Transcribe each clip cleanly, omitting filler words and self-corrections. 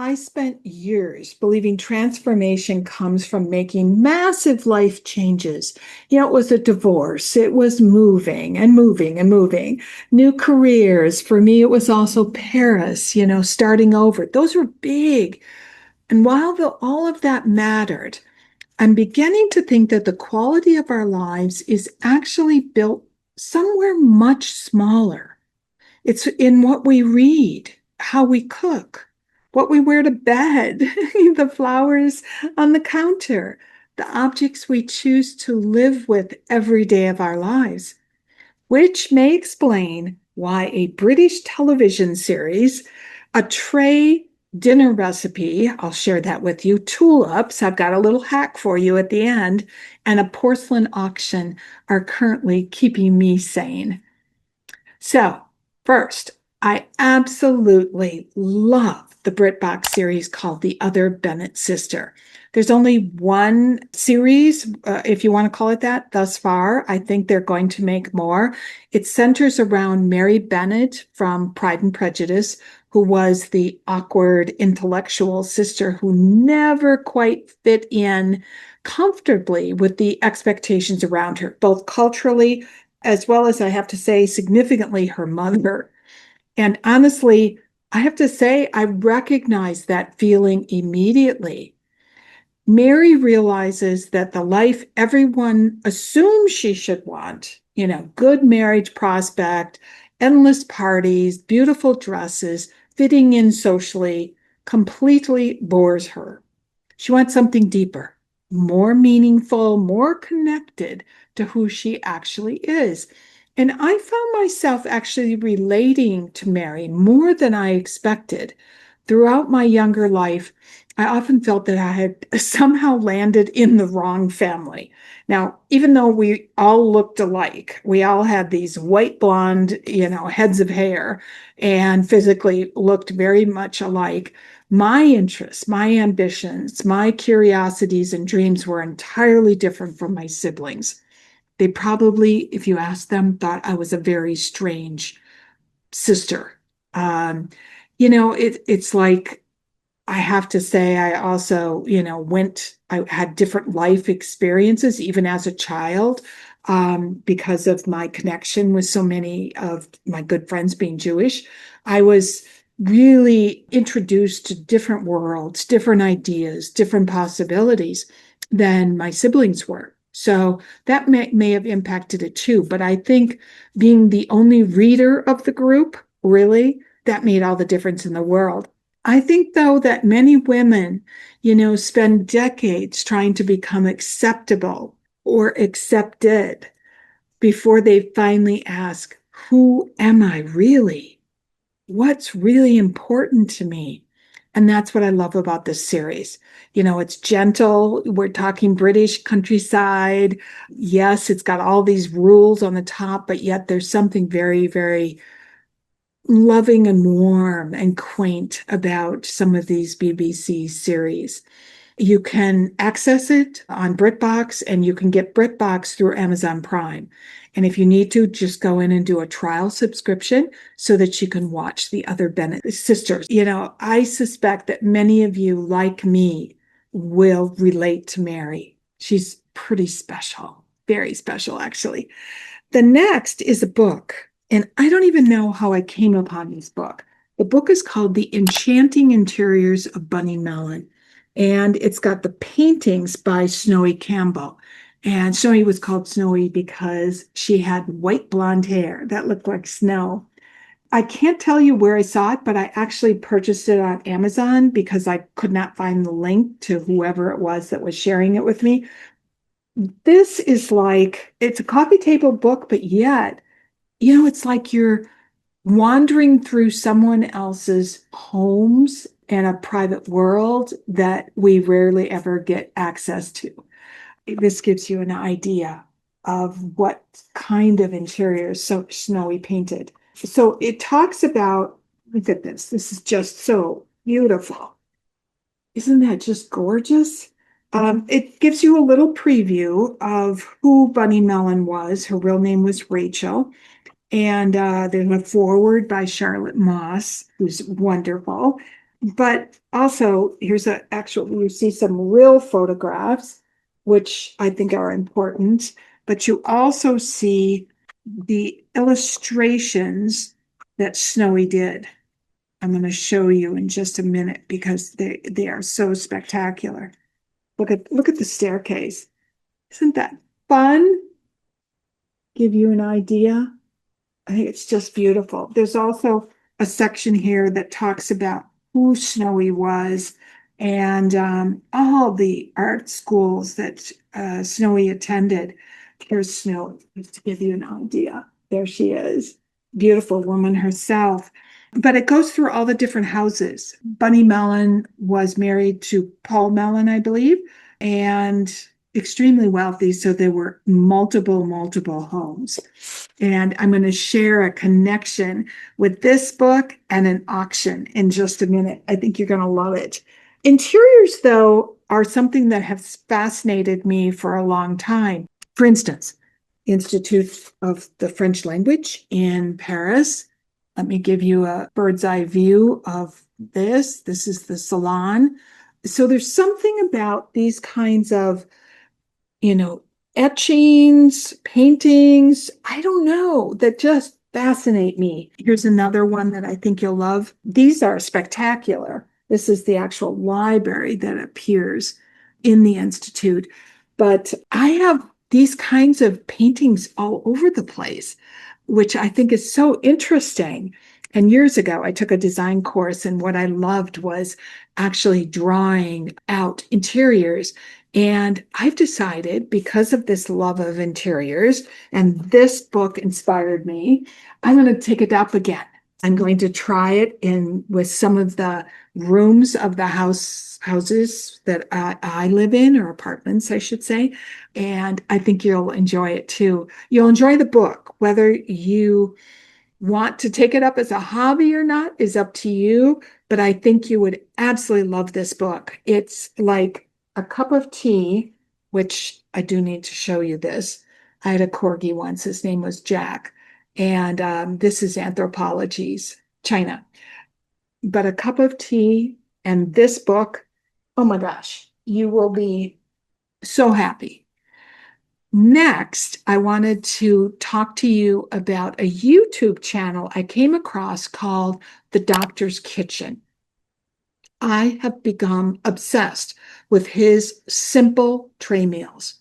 I spent years believing transformation comes from making massive life changes. It was a divorce, it was moving and moving and moving, new careers. For me, it was also Paris, starting over. Those were big. And while all of that mattered, I'm beginning to think that the quality of our lives is actually built somewhere much smaller. It's in what we read, how we cook, what we wear to bed, the flowers on the counter, the objects we choose to live with every day of our lives, which may explain why a British television series, a tray dinner recipe, I'll share that with you, tulips, I've got a little hack for you at the end, and a porcelain auction are currently keeping me sane. So, first, I absolutely love the BritBox series called The Other Bennett Sister. There's only one series, if you want to call it that, thus far. I think they're going to make more. It centers around Mary Bennett from Pride and Prejudice, who was the awkward intellectual sister who never quite fit in comfortably with the expectations around her, both culturally as well as, I have to say, significantly her mother. And honestly, I have to say, I recognize that feeling immediately. Mary realizes that the life everyone assumes she should want, good marriage prospect, endless parties, beautiful dresses, fitting in socially, completely bores her. She wants something deeper, more meaningful, more connected to who she actually is. And I found myself actually relating to Mary more than I expected. Throughout my younger life, I often felt that I had somehow landed in the wrong family. Now, even though we all looked alike, we all had these white blonde, heads of hair and physically looked very much alike. My interests, my ambitions, my curiosities and dreams were entirely different from my siblings. They probably, if you asked them, thought I was a very strange sister. It's like I have to say, I also, I had different life experiences even as a child because of my connection with so many of my good friends being Jewish. I was really introduced to different worlds, different ideas, different possibilities than my siblings were. So that may have impacted it too. But I think being the only reader of the group, really, that made all the difference in the world. I think, though, that many women, spend decades trying to become acceptable or accepted before they finally ask, who am I really? What's really important to me? And that's what I love about this series. It's gentle. We're talking British countryside. Yes, it's got all these rules on the top, but yet there's something very, very loving and warm and quaint about some of these BBC series. You can access it on BritBox and you can get BritBox through Amazon Prime. And if you need to, just go in and do a trial subscription so that you can watch the other Bennett sisters. I suspect that many of you, like me, will relate to Mary. She's pretty special, very special, actually. The next is a book, and I don't even know how I came upon this book. The book is called The Enchanting Interiors of Bunny Mellon, and it's got the paintings by Snowy Campbell. And Snowy was called Snowy because she had white blonde hair that looked like snow. I can't tell you where I saw it, but I actually purchased it on Amazon because I could not find the link to whoever it was that was sharing it with me. This is like, it's a coffee table book, but yet, it's like you're wandering through someone else's homes and a private world that we rarely ever get access to. This gives you an idea of what kind of interiors so Snowy painted. So it talks about, look at this. This is just so beautiful. Isn't that just gorgeous? It gives you a little preview of who Bunny Mellon was. Her real name was Rachel. And there's a foreword by Charlotte Moss, who's wonderful. But also, here's a actual, you see some real photographs, which I think are important, but you also see the illustrations that Snowy did. I'm going to show you in just a minute because they are so spectacular. Look at the staircase. Isn't that fun? Give you an idea. I think it's just beautiful. There's also a section here that talks about who Snowy was and all the art schools that Snowy attended. Here's Snowy, just to give you an idea. There she is, beautiful woman herself. But it goes through all the different houses. Bunny Mellon was married to Paul Mellon, I believe, and extremely wealthy. So there were multiple homes. And I'm going to share a connection with this book and an auction in just a minute. I think you're going to love it. Interiors, though, are something that has fascinated me for a long time. For instance, Institute of the French Language in Paris. Let me give you a bird's eye view of this. This is the salon. So there's something about these kinds of, you know, etchings, paintings, I don't know, that just fascinate me. Here's another one that I think you'll love. These are spectacular. This is the actual library that appears in the Institute. But I have these kinds of paintings all over the place, which I think is so interesting. And years ago, I took a design course, and what I loved was actually drawing out interiors. And I've decided, because of this love of interiors, and this book inspired me, I'm going to take it up again. I'm going to try it in with some of the rooms of the houses that I live in, or apartments, I should say. And I think you'll enjoy it too. You'll enjoy the book. Whether you want to take it up as a hobby or not is up to you, but I think you would absolutely love this book. It's like a cup of tea, which I do need to show you this. I had a corgi once. His name was Jack. And this is Anthropologies, China. But a cup of tea and this book, oh my gosh, you will be so happy. Next, I wanted to talk to you about a YouTube channel I came across called The Doctor's Kitchen. I have become obsessed with his simple tray meals.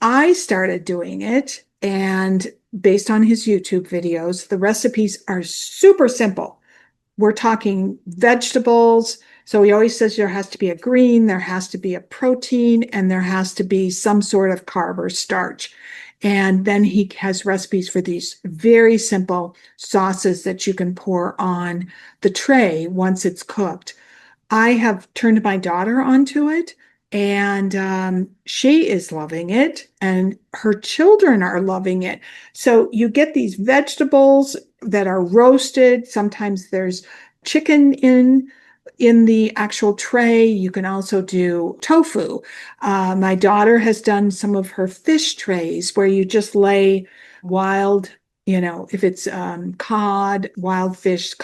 I started doing it, and based on his YouTube videos, the recipes are super simple. We're talking vegetables. So he always says there has to be a green, there has to be a protein, and there has to be some sort of carb or starch. And then he has recipes for these very simple sauces that you can pour on the tray once it's cooked. I have turned my daughter onto it, and she is loving it, and her children are loving it. So you get these vegetables that are roasted. Sometimes there's chicken in the actual tray. You can also do tofu. My daughter has done some of her fish trays where you just lay wild, if it's cod, wild fish,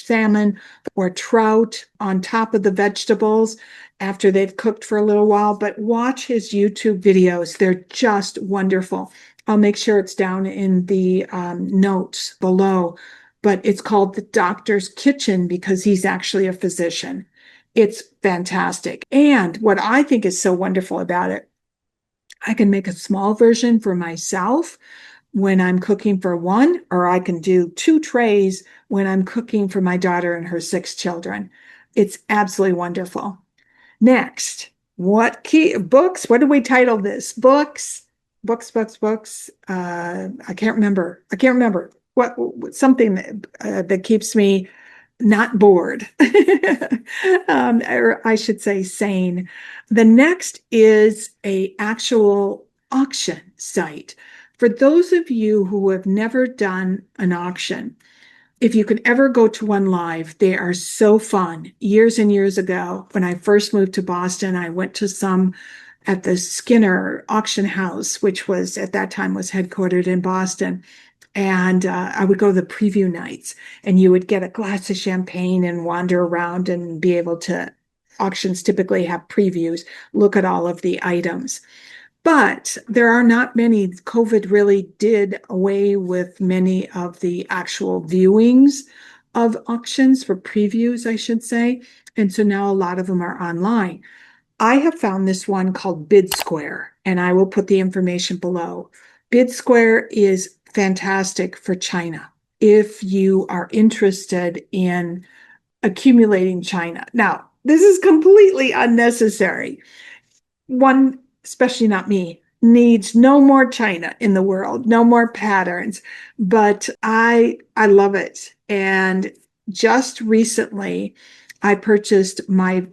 salmon, or trout on top of the vegetables after they've cooked for a little while. But watch his YouTube videos. They're just wonderful. I'll make sure it's down in the notes below. But it's called The Doctor's Kitchen because he's actually a physician. It's fantastic. And what I think is so wonderful about it, I can make a small version for myself when I'm cooking for one, or I can do 2 trays when I'm cooking for my daughter and her 6 children. It's absolutely wonderful. Next, what key books? What do we title this? Books. I can't remember. What something that keeps me not bored, or I should say sane. The next is a actual auction site. For those of you who have never done an auction, if you could ever go to one live, they are so fun. Years and years ago, when I first moved to Boston, I went to some at the Skinner auction house, which was at that time was headquartered in Boston. And I would go to the preview nights, and you would get a glass of champagne and wander around and be able to. Auctions typically have previews, look at all of the items. But there are not many. COVID really did away with many of the actual viewings of auctions, for previews, I should say. And so now a lot of them are online. I have found this one called Bid Square, and I will put the information below. Bid Square is fantastic for China if you are interested in accumulating China. Now, this is completely unnecessary. One, especially not me, needs no more China in the world, no more patterns, but I love it. And just recently I purchased my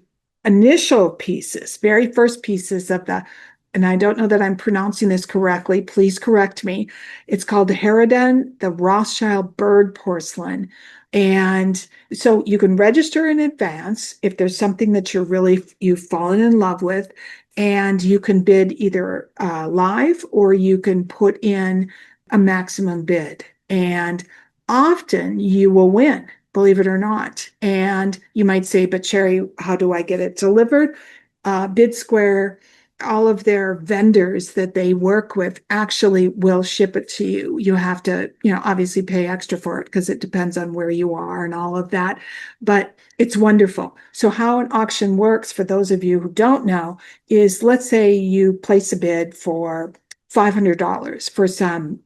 initial pieces, very first pieces of the, and I don't know that I'm pronouncing this correctly, please correct me. It's called the Herend, the Rothschild bird porcelain. And so you can register in advance if there's something that you've fallen in love with, and you can bid either live, or you can put in a maximum bid. And often you will win, believe it or not. And you might say, but Sharri, how do I get it delivered? Bid Square, all of their vendors that they work with actually will ship it to you. You have to, obviously pay extra for it because it depends on where you are and all of that. But it's wonderful. So how an auction works, for those of you who don't know, is, let's say you place a bid for $500 for some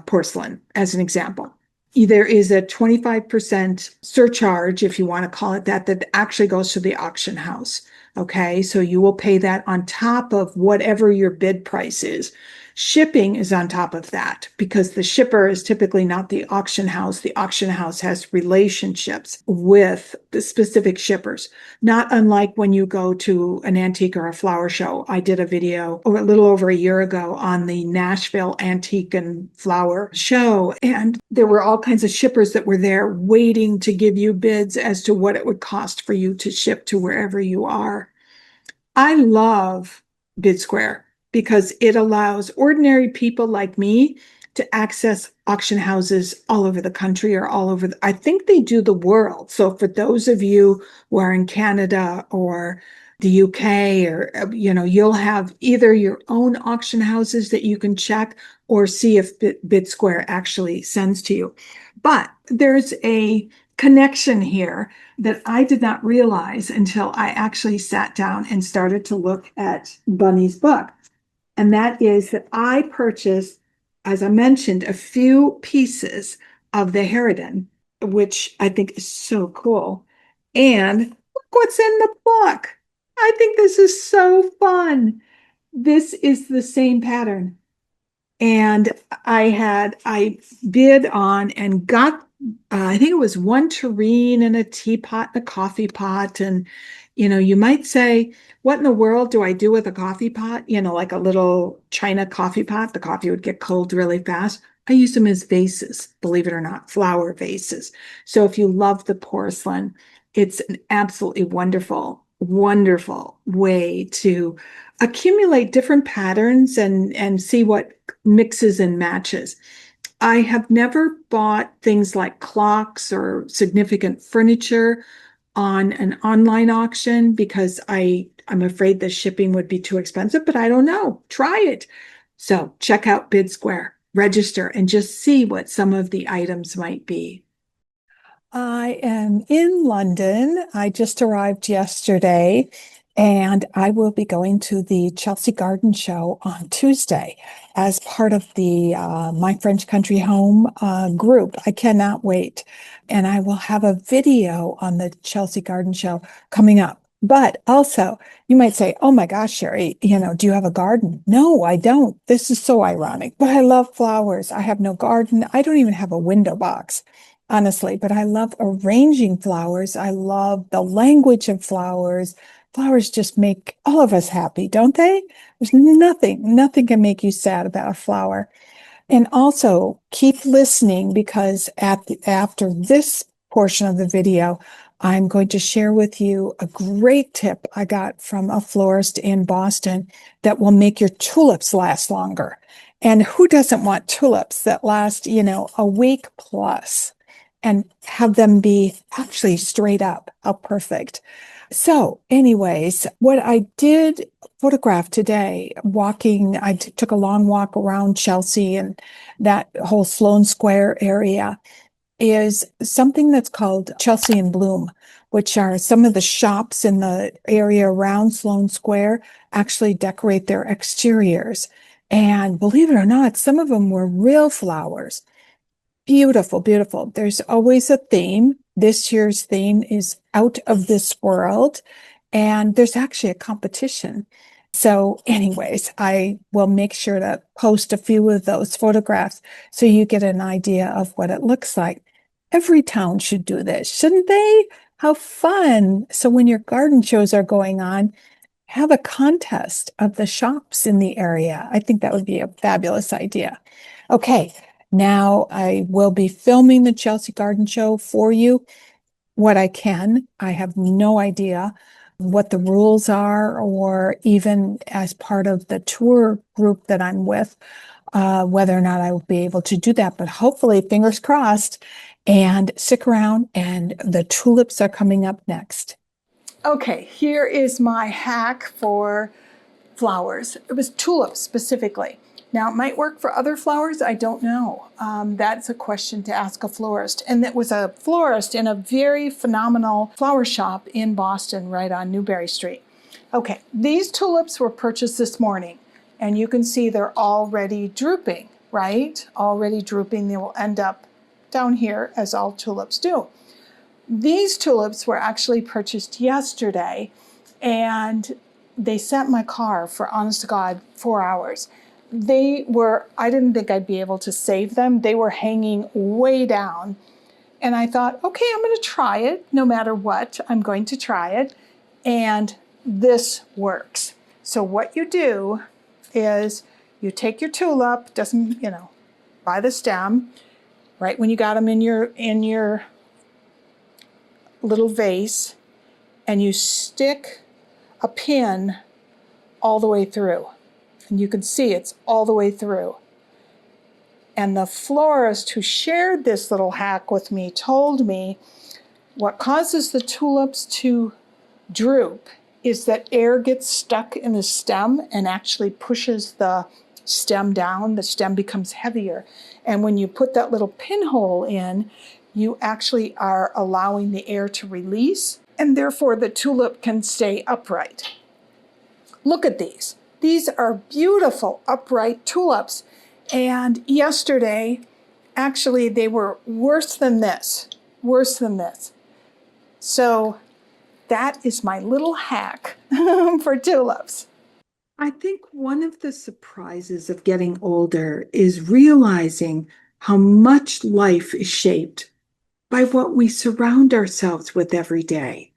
porcelain, as an example. There is a 25% surcharge, if you want to call it that, that actually goes to the auction house. Okay, so you will pay that on top of whatever your bid price is. Shipping is on top of that, because the shipper is typically not the auction house. The auction house has relationships with the specific shippers, not unlike when you go to an antique or a flower show. I did a video a little over a year ago on the Nashville Antique and Flower Show, and there were all kinds of shippers that were there waiting to give you bids as to what it would cost for you to ship to wherever you are. I love Bid Square because it allows ordinary people like me to access auction houses all over the country, or all over I think they do the world. So for those of you who are in Canada or the UK, or you'll have either your own auction houses that you can check, or see if Bid Square actually sends to you. But there's a connection here that I did not realize until I actually sat down and started to look at Bunny's book. And that is that I purchased, as I mentioned, a few pieces of the Herend, which I think is so cool. And look what's in the book. I think this is so fun. This is the same pattern. And I bid on and got, I think it was one tureen and a teapot and a coffee pot. And, you might say, what in the world do I do with a coffee pot? Like a little China coffee pot. The coffee would get cold really fast. I use them as vases, believe it or not, flower vases. So if you love the porcelain, it's an absolutely wonderful, wonderful way to accumulate different patterns and see what mixes and matches. I have never bought things like clocks or significant furniture on an online auction because I'm afraid the shipping would be too expensive, but I don't know. Try it. So check out Bid Square, register, and just see what some of the items might be. I am in London. I just arrived yesterday, and I will be going to the Chelsea Garden Show on Tuesday as part of the My French Country Home group. I cannot wait. And I will have a video on the Chelsea Garden Show coming up. But also, you might say, oh my gosh, Sharri, do you have a garden? No, I don't. This is so ironic, but I love flowers. I have no garden. I don't even have a window box, honestly, but I love arranging flowers. I love the language of flowers. Flowers just make all of us happy, don't they? There's nothing can make you sad about a flower. And also keep listening, because after this portion of the video, I'm going to share with you a great tip I got from a florist in Boston that will make your tulips last longer. And who doesn't want tulips that last, a week plus and have them be actually straight up? How perfect. So, anyways, what I did photograph today, walking, took a long walk around Chelsea and that whole Sloane Square area, is something that's called Chelsea in Bloom, which are some of the shops in the area around Sloane Square actually decorate their exteriors. And believe it or not, some of them were real flowers. Beautiful, beautiful. There's always a theme. This year's theme is out of this world, and there's actually a competition. So, anyways, I will make sure to post a few of those photographs so you get an idea of what it looks like. Every town should do this, shouldn't they? How fun. So, when your garden shows are going on, have a contest of the shops in the area. I think that would be a fabulous idea. Okay, now I will be filming the Chelsea Garden Show for you. What I can, I have no idea what the rules are, or even as part of the tour group that I'm with, whether or not I will be able to do that. But hopefully, fingers crossed, and stick around, and the tulips are coming up next. Okay, here is my hack for flowers. It was tulips specifically. Now, it might work for other flowers. I don't know. That's a question to ask a florist. And it was a florist in a very phenomenal flower shop in Boston, right on Newberry Street. Okay, these tulips were purchased this morning, and you can see they're already drooping, right? Already drooping. They will end up down here, as all tulips do. These tulips were actually purchased yesterday, and they sat in my car for, honest to God, 4 hours. I didn't think I'd be able to save them. They were hanging way down. And I thought, okay, I'm going to try it. No matter what, I'm going to try it. And this works. So what you do is you take your tulip, by the stem, right when you got them in your little vase, and you stick a pin all the way through. And you can see it's all the way through. And the florist who shared this little hack with me told me what causes the tulips to droop is that air gets stuck in the stem and actually pushes the stem down. The stem becomes heavier. And when you put that little pinhole in, you actually are allowing the air to release, and therefore the tulip can stay upright. Look at these. These are beautiful upright tulips. And yesterday, actually, they were worse than this. Worse than this. So that is my little hack for tulips. I think one of the surprises of getting older is realizing how much life is shaped by what we surround ourselves with every day.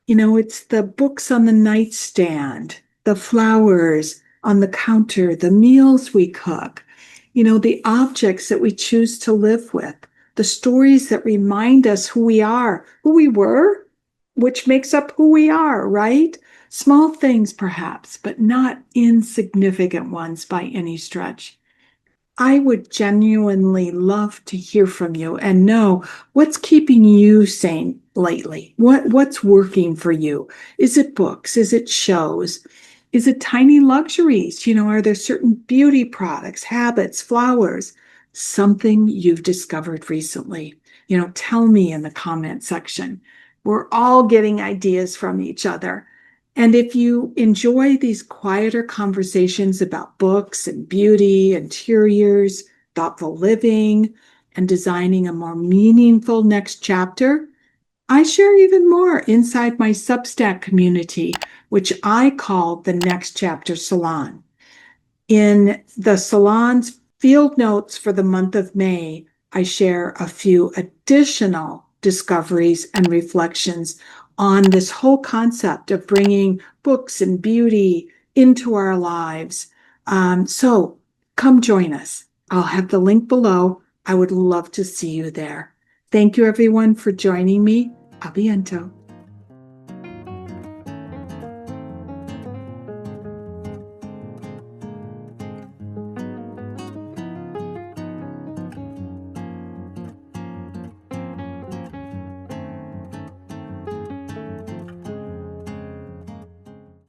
It's the books on the nightstand, the flowers on the counter, the meals we cook, the objects that we choose to live with, the stories that remind us who we are, who we were, which makes up who we are, right? Small things, perhaps, but not insignificant ones by any stretch. I would genuinely love to hear from you and know what's keeping you sane lately. What's working for you? Is it books? Is it shows? Is it tiny luxuries? Are there certain beauty products, habits, flowers, something you've discovered recently? Tell me in the comment section. We're all getting ideas from each other. And if you enjoy these quieter conversations about books and beauty, interiors, thoughtful living, and designing a more meaningful next chapter, I share even more inside my Substack community, which I call the Next Chapter Salon. In the salon's field notes for the month of May, I share a few additional discoveries and reflections on this whole concept of bringing books and beauty into our lives. So come join us. I'll have the link below. I would love to see you there. Thank you, everyone, for joining me. A bientôt.